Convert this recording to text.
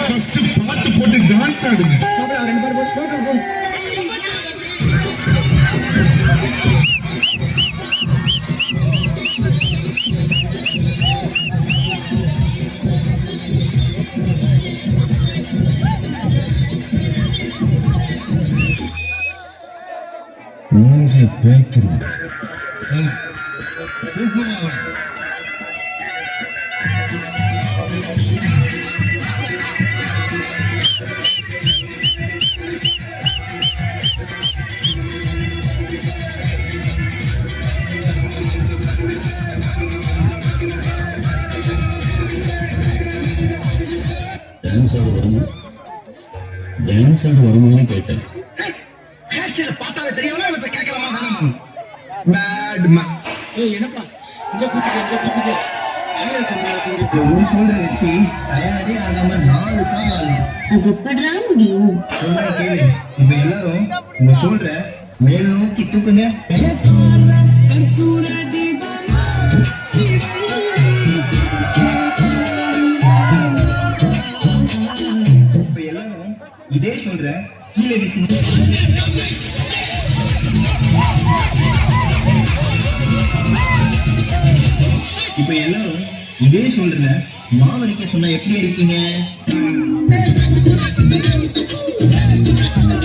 First பாட்டு போட்டு dance ஆடுங்க. மூஞ்சி பேத்துருங்க. டான்ஸ் ஆட வருமானு கேட்டேன். பார்த்தாவே தெரியல கேட்கலாமா? என்னப்பா இந்த குத்துக்கு ஒரு சொல்ற வச்சு தயாரே ஆகாம 4 சாங் ஆடலாம். அது எப்படிடா முடியும்? சொல்றேன் கேளு. இப்ப எல்லாரும் உங்க சொல்ற மேல் நோக்கி தூக்குங்க. இப்ப எல்லாரும் இதே சொல்ற கீழே வீசுங்க. இப்ப எல்லாரும் இதே சொல்ற மாவரிக்க சொன்னா எப்படி இருப்பீங்க?